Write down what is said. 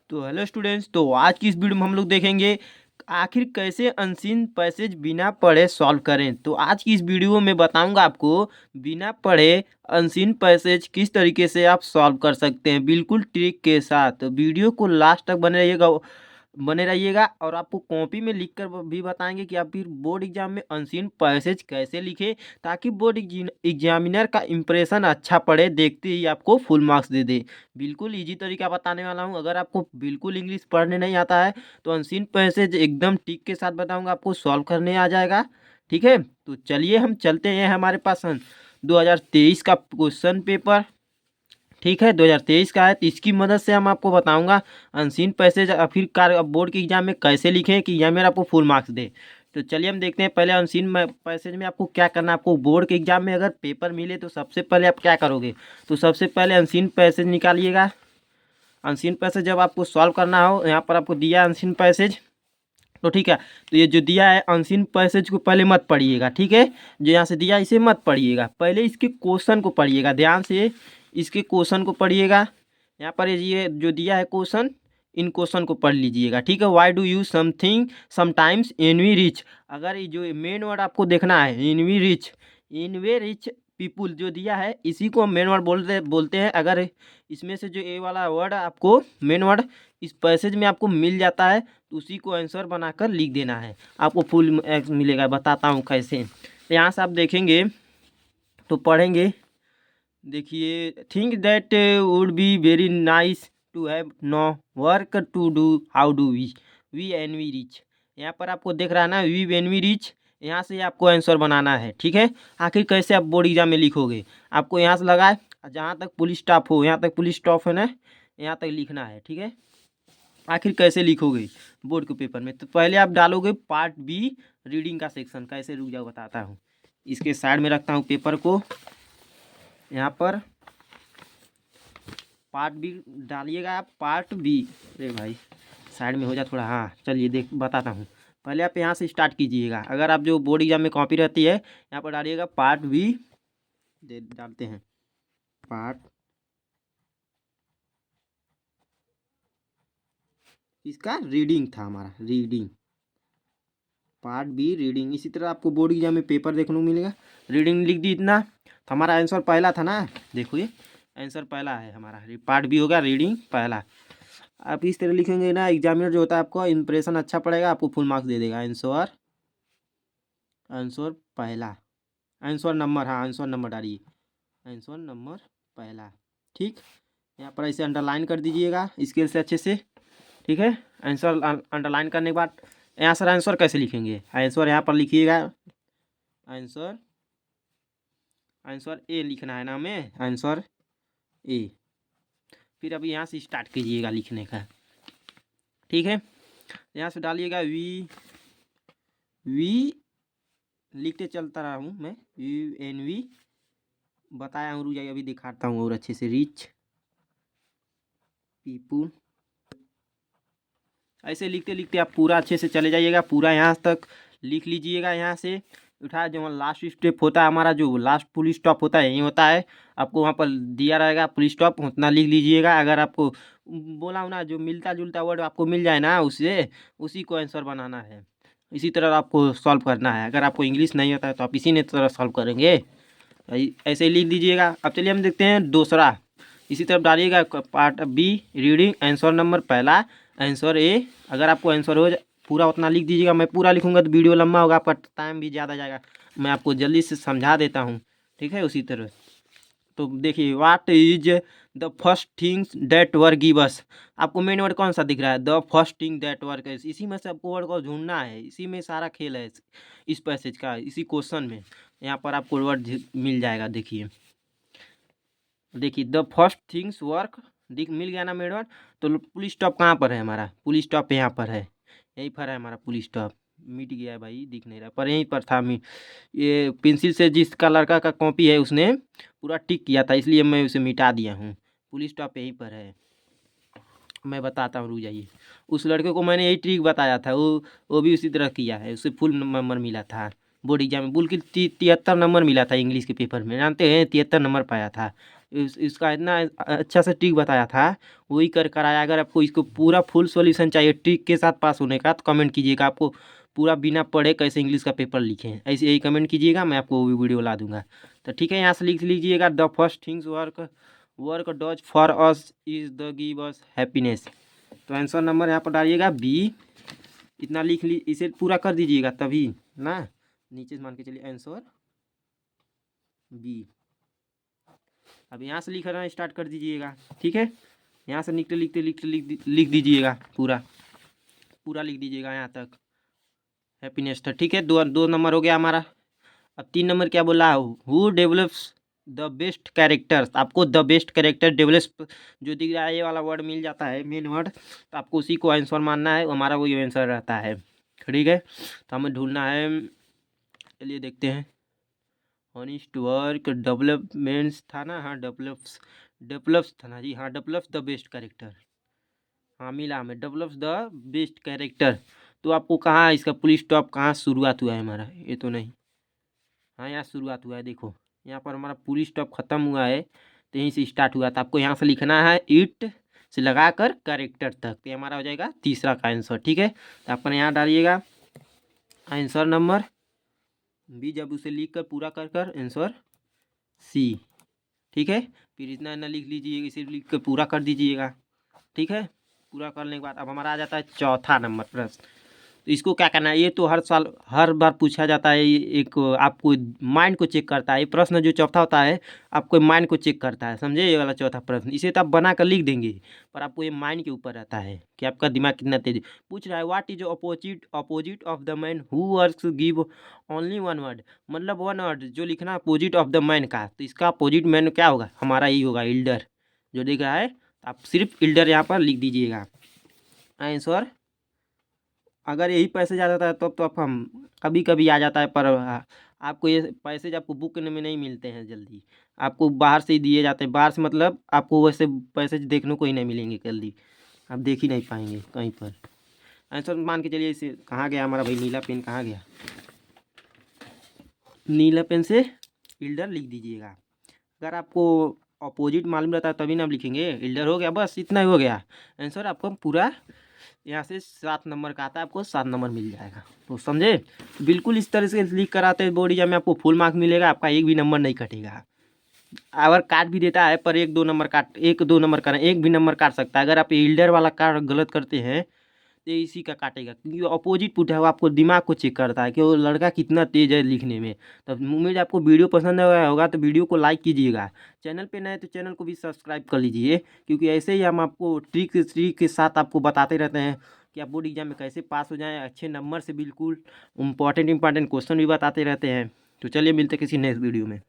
तो hello students, तो आज की इस वीडियो में हम लोग देखेंगे आखिर कैसे अनसीन पैसेज बिना पढ़े सॉल्व करें। तो आज की इस वीडियो में बताऊंगा आपको बिना पढ़े अनसीन पैसेज किस तरीके से आप सॉल्व कर सकते हैं, बिल्कुल ट्रिक के साथ। वीडियो को लास्ट तक बने रहिएगा और आपको कॉपी में लिखकर भी बताएंगे कि आप फिर बोर्ड एग्जाम में अनसीन पैसेज कैसे लिखें, ताकि बोर्ड एग्जामिनर का इंप्रेशन अच्छा पड़े, देखते ही आपको फुल मार्क्स दे दे। बिल्कुल इजी तरीका बताने वाला हूँ। अगर आपको बिल्कुल इंग्लिश पढ़ने नहीं आता है तो अनसीन पैसेज एकदम टिक के साथ बताऊंगा, आपको सॉल्व करने आ जाएगा। ठीक है, तो चलिए हम चलते हैं हमारे पास 2023 का क्वेश्चन पेपर। ठीक है, 2023 का है, तो इसकी मदद से हम आपको बताऊंगा अनसीन पैसेज आखिरकार बोर्ड के एग्जाम में कैसे लिखें कि यह मेरा आपको फुल मार्क्स दे। तो चलिए हम देखते हैं पहले अनसीन पैसेज में आपको क्या करना है। आपको बोर्ड के एग्जाम में अगर पेपर मिले तो सबसे पहले आप क्या करोगे, तो सबसे पहले अनसीन पैसेज निकालिएगा। अनसीन पैसेज जब आपको सॉल्व करना हो, यहाँ पर आपको दिया अनसीन पैसेज, तो ठीक है। तो ये जो दिया है अनसीन पैसेज को पहले मत पढ़िएगा, ठीक है। जो यहाँ से दिया इसे मत पढ़िएगा, पहले इसके क्वेश्चन को पढ़िएगा ध्यान से। इसके क्वेश्चन को पढ़िएगा। यहाँ पर ये जो दिया है क्वेश्चन, इन क्वेश्चन को पढ़ लीजिएगा, ठीक है। Why do you something sometimes envy rich. अगर ये जो मेन वर्ड आपको देखना है, एनवी रिच पीपुल जो दिया है, इसी को हम मेन वर्ड बोलते हैं। अगर इसमें से जो ए वाला वर्ड आपको मेन वर्ड इस पैसेज में आपको मिल जाता है तो उसी को आंसर बनाकर लिख देना है, आपको फुल मार्क्स मिलेगा। बताता हूँ कैसे। तो यहाँ से आप देखेंगे तो पढ़ेंगे। देखिए, think that would be very nice to have no work to do, how do we and we reach. यहाँ पर आपको देख रहा है ना, वी एन वी रिच। यहाँ से आपको आंसर बनाना है, ठीक है। आखिर कैसे आप बोर्ड एग्जाम में लिखोगे, आपको यहाँ से लगाए जहाँ तक पुलिस स्टॉप हो, यहाँ तक पुलिस स्टॉप है ना, यहाँ तक लिखना है, ठीक है। आखिर कैसे लिखोगे बोर्ड के पेपर में, तो पहले आप डालोगे पार्ट बी रीडिंग का सेक्शन। कैसे, रुक जाओ बताता हूँ। इसके साइड में रखता हूँ पेपर को, यहाँ पर पार्ट बी डालिएगा आप, पार्ट बी। अरे भाई साइड में हो जा थोड़ा, हाँ चलिए देख बताता हूँ। पहले आप यहाँ से स्टार्ट कीजिएगा। अगर आप जो बोर्ड एग्जाम में कॉपी रहती है, यहाँ पर डालिएगा पार्ट बी, डालते हैं पार्ट, इसका रीडिंग था हमारा, रीडिंग, पार्ट बी रीडिंग। इसी तरह आपको बोर्ड एग्जाम में पेपर देखने को मिलेगा। रीडिंग लिख दी इतना, तो हमारा आंसर पहला था ना, देखो ये आंसर पहला है हमारा, पार्ट बी होगा रीडिंग पहला। आप इस तरह लिखेंगे ना, एग्जामिनर जो होता है आपको इंप्रेशन अच्छा पड़ेगा, आपको फुल मार्क्स दे देगा। आंसर, आंसर पहला, आंसर नंबर, हाँ आंसर नंबर डालिए, आंसर नंबर पहला। ठीक, यहाँ पर ऐसे अंडरलाइन कर दीजिएगा स्केल से अच्छे से, ठीक है। आंसर अंडरलाइन करने के बाद यहाँ सर आंसर कैसे लिखेंगे, आंसर यहाँ पर लिखिएगा, आंसर, आंसर ए लिखना है ना हमें, आंसर ए। फिर अभी यहाँ से स्टार्ट कीजिएगा लिखने का, ठीक है। यहाँ से डालिएगा वी, वी लिखते चलता रहा हूँ मैं, वी एन वी बताया हूँ, रुक जाइए अभी दिखाता हूँ और अच्छे से। रिच पीपुल, ऐसे लिखते लिखते आप पूरा अच्छे से चले जाइएगा, पूरा यहाँ तक लिख लीजिएगा। यहाँ से उठा, जो लास्ट स्टेप होता है हमारा, जो लास्ट पुलिस स्टॉप होता है यही होता है, आपको वहाँ पर दिया रहेगा पुलिस स्टॉप, उतना लिख लीजिएगा। अगर आपको बोला हूँ ना, जो मिलता जुलता वर्ड आपको मिल जाए ना, उससे उसी को आंसर बनाना है। इसी तरह आपको सॉल्व करना है। अगर आपको इंग्लिश नहीं आता है तो आप इसी ने तरह सॉल्व करेंगे, ऐसे ही लिख दीजिएगा। अब चलिए हम देखते हैं दूसरा। इसी तरफ डालिएगा part B reading, answer number पहला, आंसर ए। अगर आपको आंसर हो पूरा उतना लिख दीजिएगा। मैं पूरा लिखूंगा तो वीडियो लंबा होगा, आपका टाइम भी ज़्यादा जाएगा। मैं आपको जल्दी से समझा देता हूँ, ठीक है। उसी तरह तो देखिए, what is the first things that were give us. आपको मेन वर्ड कौन सा दिख रहा है, the first thing that were, इसी में से आपको वर्ड को ढूंढना है। इसी में सारा खेल है इस पैसेज का, इसी क्वेश्चन में यहाँ पर आपको वर्ड मिल जाएगा। देखिए देखिए, द फर्स्ट थिंग्स वर्क, दिख मिल गया ना मेन वर्ड। तो पुलिस स्टॉप कहाँ पर है हमारा, पुलिस स्टॉप यहाँ पर है, यहीं पर है हमारा पुलिस स्टॉप। मिट गया है भाई, दिख नहीं रहा, पर यहीं पर था। ये पेंसिल से जिसका लड़का का कॉपी है उसने पूरा टिक किया था, इसलिए मैं उसे मिटा दिया हूँ। पुलिस स्टॉप यहीं पर है, मैं बताता हूँ, रुक जाइए। उस लड़के को मैंने यही ट्रिक बताया था, वो भी उसी तरह किया है, उसे फुल नंबर मिला था बोर्ड एग्जाम में। बुल के 73 नंबर मिला था इंग्लिश के पेपर में, जानते हैं, 73 नंबर पाया था। इसका इतना अच्छा से ट्रिक बताया था, वही कर कराया। अगर आपको इसको पूरा फुल सॉल्यूशन चाहिए ट्रिक के साथ पास होने का, तो कमेंट कीजिएगा आपको पूरा बिना पढ़े कैसे इंग्लिश का पेपर लिखें, ऐसे यही कमेंट कीजिएगा, मैं आपको वो भी वीडियो ला दूंगा। तो ठीक है, यहाँ से लिख लीजिएगा, the first things work work does for us is the give us happiness. तो आंसर नंबर यहाँ पर डालिएगा बी। इतना लिख ली, इसे पूरा कर दीजिएगा तभी ना, नीचे से मान के चलिए आंसर बी। अब यहाँ से लिखना स्टार्ट कर दीजिएगा, ठीक है। यहाँ से लिखते लिखते लिखते लिख दीजिएगा, पूरा पूरा लिख दीजिएगा यहाँ तक हैप्पीनेस था, ठीक है। दो नंबर हो गया हमारा। अब 3 नंबर क्या बोला, who develops the best characters. आपको द बेस्ट कैरेक्टर डेवलप जो दिख रहा है, ये वाला वर्ड मिल जाता है मेन वर्ड, तो आपको उसी को आंसर मानना है, हमारा वही आंसर रहता है, ठीक है। तो हमें ढूंढना है, चलिए देखते हैं। ऑनेस्ट वर्क डेवलपमेंट्स था ना, हाँ डेवलप्स था ना जी, हाँ डेवलप्स द बेस्ट कैरेक्टर, हाँ मिला हमें, डेवलप्स द बेस्ट कैरेक्टर। तो आपको कहाँ इसका पुल स्टॉप कहाँ शुरुआत हुआ है हमारा, ये तो नहीं, हाँ यहाँ शुरुआत हुआ है, देखो यहाँ पर हमारा पुल स्टॉप खत्म हुआ है, तो यहीं से स्टार्ट हुआ था। आपको यहाँ से लिखना है इट से लगा कर कैरेक्टर तक, तो ये हमारा हो जाएगा तीसरा का आंसर, ठीक है। तो अपन यहाँ डालिएगा आंसर नंबर बी, जब उसे लिख कर पूरा कर कर आंसर सी, ठीक है। फिर इतना ना लिख लीजिएगा, इसे लिख कर पूरा कर दीजिएगा, ठीक है। पूरा करने के बाद अब हमारा आ जाता है चौथा नंबर प्रश्न। तो इसको क्या करना है, ये तो हर साल हर बार पूछा जाता है, ये एक आपको माइंड को चेक करता है। ये प्रश्न जो चौथा होता है आपको माइंड को चेक करता है, समझे, ये वाला चौथा प्रश्न। इसे तो आप बना कर लिख देंगे, पर आपको ये माइंड के ऊपर रहता है कि आपका दिमाग कितना तेज पूछ रहा है। What is opposite of the man who works give only one word. मतलब वन वर्ड जो लिखना अपोजिट ऑफ द मैन का, तो इसका अपोजिट मैन क्या होगा, हमारा यही होगा इल्डर, जो दिख रहा है। आप सिर्फ इल्डर यहाँ पर लिख दीजिएगा आंसर। अगर यही पैसेज आ जाता है तब तो आप हम कभी कभी आ जाता है, पर आपको ये पैसेज आपको बुक में नहीं मिलते हैं जल्दी, आपको बाहर से ही दिए जाते हैं। बाहर से मतलब आपको वैसे पैसेज देखने को ही नहीं मिलेंगे जल्दी, आप देख ही नहीं पाएंगे कहीं पर। आंसर मान के चलिए, इसे कहाँ गया हमारा भाई नीला पेन, कहाँ गया, नीला पेन से इल्डर लिख दीजिएगा। अगर आपको अपोजिट मालूम रहता है तभी ना आप लिखेंगे, इल्डर हो गया, बस इतना ही हो गया आंसर आपको पूरा। यहाँ से 7 नंबर का आता है, आपको 7 नंबर मिल जाएगा। तो समझे, बिल्कुल इस तरह से लिख कर आते हैं बोर्ड एग्जाम में, आपको फुल मार्क्स मिलेगा, आपका एक भी नंबर नहीं कटेगा। अगर काट भी देता है पर 1-2 नंबर का एक भी नंबर काट सकता है। अगर आप इल्डर वाला कार्ड गलत करते हैं तो इसी का काटेगा, क्योंकि अपोजिट पुट है, वो आपको दिमाग को चेक करता है कि वो लड़का कितना तेज है लिखने में। तो उम्मीद आपको वीडियो पसंद आया होगा, तो वीडियो को लाइक कीजिएगा। चैनल पे नए तो चैनल को भी सब्सक्राइब कर लीजिए, क्योंकि ऐसे ही हम आपको ट्रिक के साथ आपको बताते रहते हैं कि आप बोर्ड एग्जाम में कैसे पास हो जाएं अच्छे नंबर से। बिल्कुल इंपॉर्टेंट क्वेश्चन भी बताते रहते हैं। तो चलिए मिलते किसी नेक्स्ट वीडियो में।